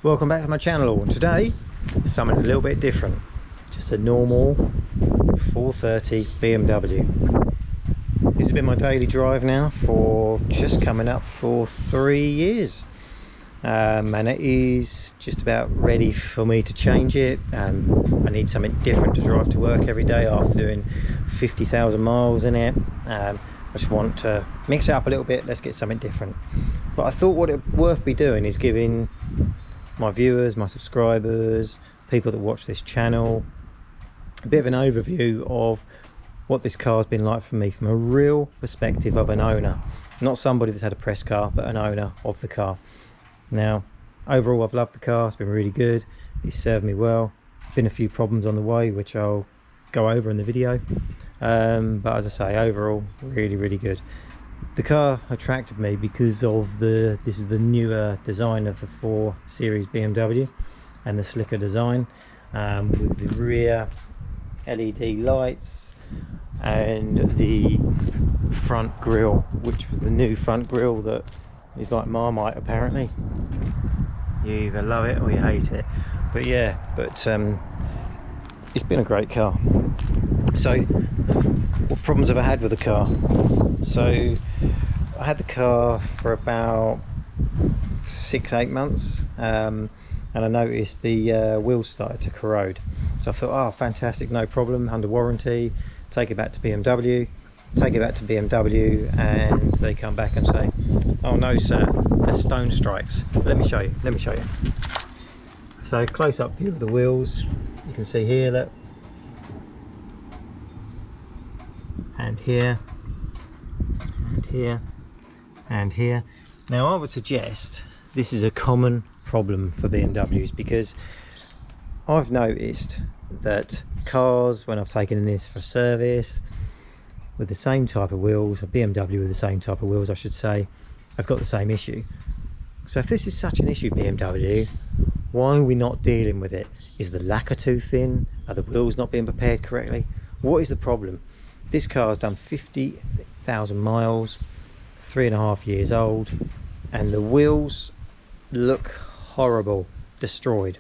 Welcome back to my channel. Today is something a little bit different. Just a normal 430 BMW. This has been my daily drive now for just coming up for 3 years, and it is just about ready for me to change it. I need something different to drive to work every day after doing 50,000 miles in it. I just want to mix it up a little bit. Let's get something different. But I thought what it worth me doing is giving my viewers, my subscribers, people that watch this channel, a bit of an overview of what this car's been like for me from a real perspective of an owner, not somebody that's had a press car, but an owner of the car. Now, overall, I've loved the car. It's been really good. It's served me well. Been a few problems on the way, which I'll go over in the video. But as I say, overall, really good. The car attracted me because of this is the newer design of the 4 Series BMW, and the slicker design with the rear LED lights and the front grille, which was the new front grille that is like Marmite apparently. You either love it or you hate it. But yeah, it's been a great car. So what problems have I had with the car? So I had the car for about 6-8 months, and I noticed the wheels started to corrode. So I thought, oh fantastic, no problem, under warranty, take it back to BMW. Take it back to BMW, and they come back and say, oh no sir, they're stone strikes. Let me show you. So close-up view of the wheels, you can see here, look, and here, and here, and here. Now I would suggest this is a common problem for BMWs, because I've noticed that cars, when I've taken this for service with the same type of wheels, a BMW with the same type of wheels I should say, I've got the same issue. So if this is such an issue, BMW, why are we not dealing with it? Is the lacquer too thin? Are the wheels not being prepared correctly? What is the problem? This car's done 50,000 miles, 3.5 years old, and the wheels look horrible, destroyed.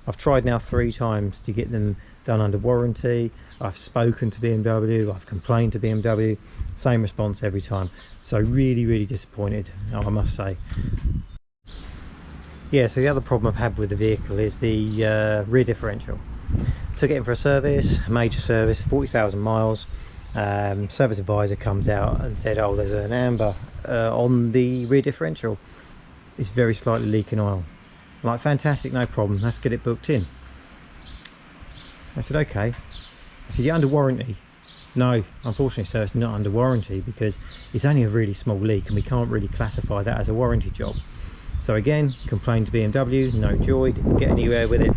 I've tried now 3 times to get them done under warranty. I've spoken to BMW, I've complained to BMW, same response every time. So really disappointed, I must say. Yeah, so the other problem I've had with the vehicle is the rear differential. Took it in for a service, major service, 40,000 miles. Service advisor comes out and said, oh, there's an amber on the rear differential. It's very slightly leaking oil. I'm like, fantastic, no problem, let's get it booked in. I said, okay. I said, you're under warranty? No, unfortunately sir, it's not under warranty because it's only a really small leak and we can't really classify that as a warranty job. So again, complained to BMW, no joy, didn't get anywhere with it.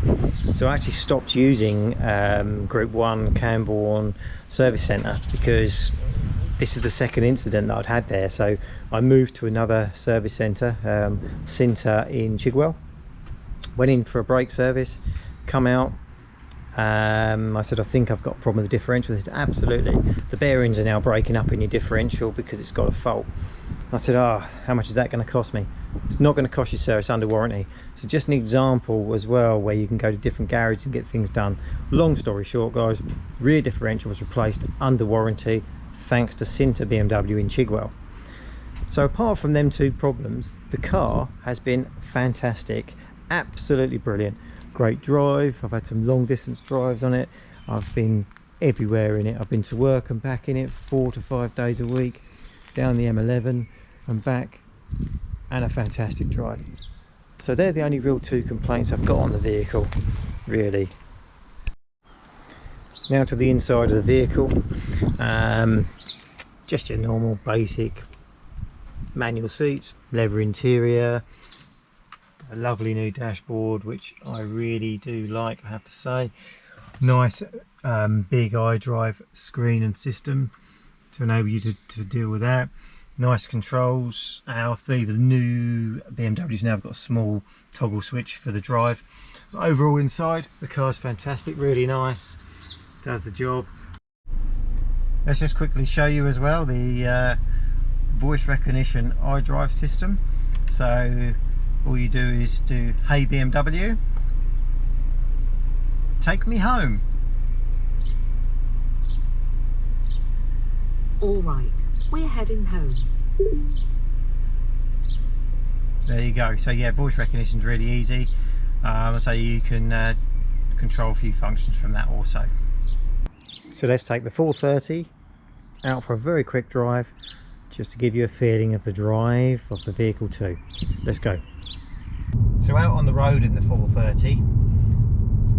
So I actually stopped using Group 1 Camborne Service Centre, because this is the second incident that I'd had there. So I moved to another service centre, Cinta in Chigwell. Went in for a brake service, come out. I said, I think I've got a problem with the differential. They said, absolutely, the bearings are now breaking up in your differential because it's got a fault. I said, oh, how much is that going to cost me? It's not going to cost you sir, it's under warranty. So just an example as well where you can go to different garages and get things done. Long story short guys, rear differential was replaced under warranty thanks to Cinta BMW in Chigwell. So apart from them 2 problems, the car has been fantastic, absolutely brilliant. Great drive. I've had some long distance drives on it. I've been everywhere in it. I've been to work and back in it 4 to 5 days a week, down the M11 and back, and a fantastic drive. So they're the only real 2 complaints I've got on the vehicle, really. Now to the inside of the vehicle. Just your normal basic manual seats, leather interior, a lovely new dashboard, which I really do like, I have to say. Nice big iDrive screen and system to enable you to deal with that. Nice controls. The new BMWs now have got a small toggle switch for the drive. But overall inside, the car's fantastic, really nice, does the job. Let's just quickly show you as well the voice recognition iDrive system. So all you do is do, "Hey BMW, take me home." All right, we're heading home. There you go. So yeah, voice recognition is really easy. So you can control a few functions from that also. So let's take the 430 out for a very quick drive, just to give you a feeling of the drive of the vehicle too. Let's go. So out on the road in the 430,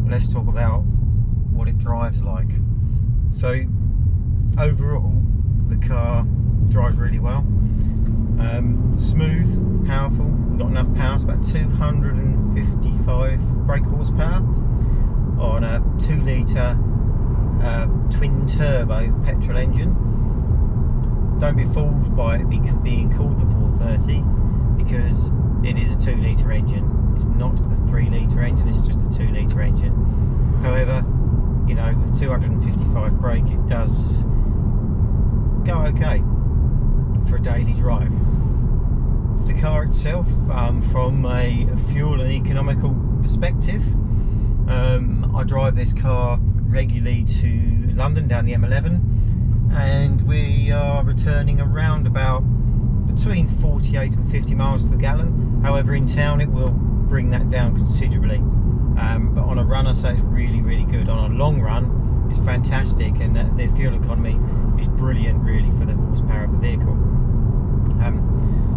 let's talk about what it drives like. So overall, the car drives really well. Smooth, powerful. We've got enough power, it's about 255 brake horsepower on a 2 litre twin turbo petrol engine. Don't be fooled by it being called the 430, because it is a 2 litre engine. It's not a 3 litre engine, it's just a 2 litre engine. However, you know, with 255 brake, it does go okay for a daily drive. The car itself, from a fuel and economical perspective, I drive this car regularly to London down the M11, and we are returning around about between 48 and 50 miles to the gallon. However, in town it will bring that down considerably, but on a run I say it's really, really good. On a long run it's fantastic, and the fuel economy is brilliant really for the horsepower of the vehicle.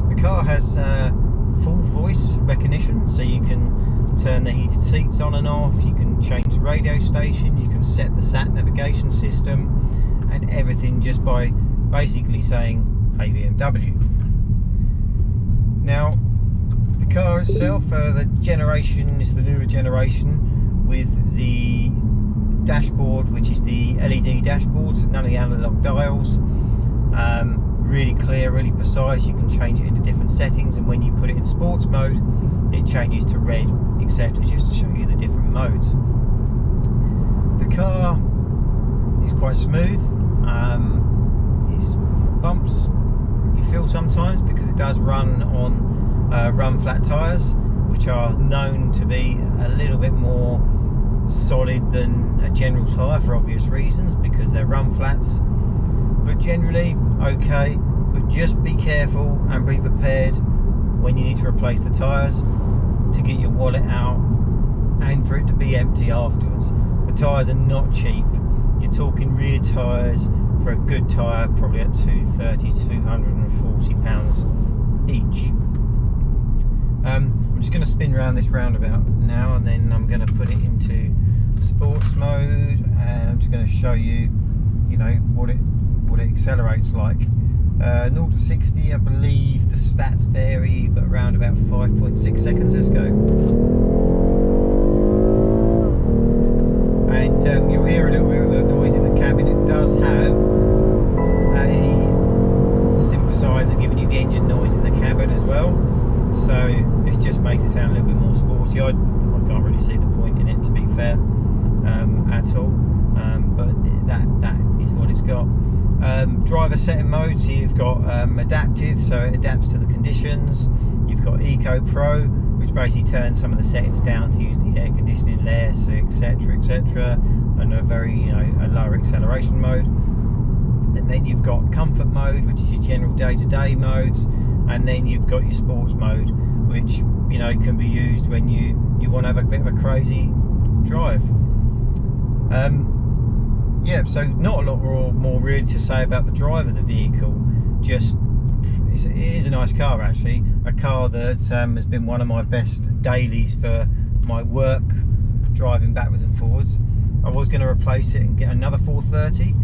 The car has full voice recognition, so you can turn the heated seats on and off, you can change the radio station, you can set the sat navigation system and everything just by basically saying, "Hey BMW." Now the car itself, the generation is the newer generation with the dashboard, which is the LED dashboard, so none of the analog dials. Really clear, really precise. You can change it into different settings, and when you put it in sports mode it changes to red, etc., just to show you the different modes. The car is quite smooth. It's bumps you feel sometimes because it does run on run flat tyres, which are known to be a little bit more solid than a general tyre for obvious reasons, because they're run flats. But generally okay, but just be careful and be prepared when you need to replace the tyres, to get your wallet out and for it to be empty afterwards. The tyres are not cheap. You're talking rear tyres for a good tyre probably at £230, £240 each. I'm just going to spin around this roundabout now, and then I'm going to put it into sports mode, and I'm just going to show you, you know, what it accelerates like. 0 to 60, I believe the stats vary, but around about 5.6 seconds. Let's go. And you'll hear a little bit of a noise in the cabin. It does have a synthesizer giving you the engine noise in the cabin as well, so it just makes it sound a little bit more sporty. I can't really see the point in it, to be fair, at all, but that is what it's got. Driver setting mode, so you've got adaptive, so it adapts to the conditions. You've got Eco Pro, which basically turns some of the settings down to use the air conditioning less, etc., etc., and a very, you know, a lower acceleration mode. And then you've got comfort mode, which is your general day-to-day modes, and then you've got your sports mode, which, you know, can be used when you want to have a bit of a crazy drive. Yeah, so not a lot more really to say about the drive of the vehicle. Just it is a nice car, actually, a car that has been one of my best dailies for my work, driving backwards and forwards. I was going to replace it and get another 430,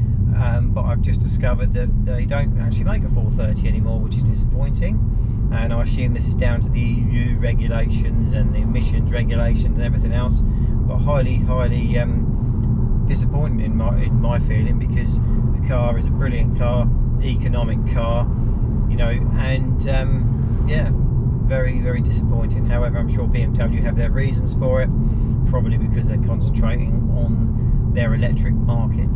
but I've just discovered that they don't actually make a 430 anymore, which is disappointing, and I assume this is down to the EU regulations and the emissions regulations and everything else, but highly disappointing in my feeling, because the car is a brilliant car, economic car, you know, and yeah, very, very disappointing. However, I'm sure BMW have their reasons for it, probably because they're concentrating on their electric market.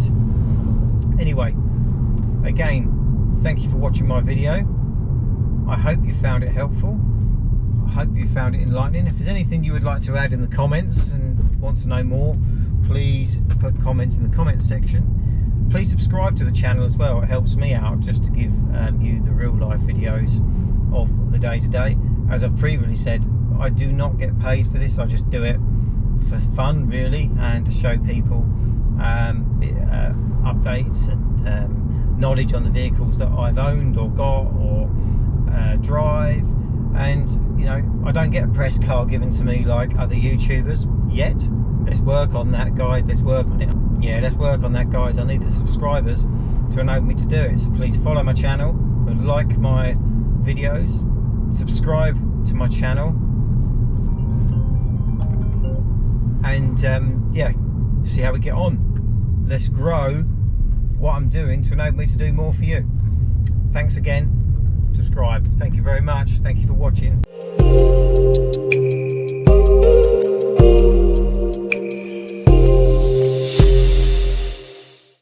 Anyway, again, thank you for watching my video. I hope you found it helpful. I hope you found it enlightening. If there's anything you would like to add in the comments and want to know more, please put comments in the comments section. Please subscribe to the channel as well. It helps me out just to give you the real life videos of the day-to-day. As I've previously said, I do not get paid for this. I just do it for fun, really, and to show people updates and knowledge on the vehicles that I've owned or got or drive. And you know, I don't get a press car given to me like other YouTubers yet. Let's work on that, guys. Let's work on it. Yeah, let's work on that, guys. I need the subscribers to enable me to do it. So please follow my channel, like my videos, subscribe to my channel, and yeah, see how we get on. Let's grow what I'm doing to enable me to do more for you. Thanks again. Subscribe. Thank you very much. Thank you for watching.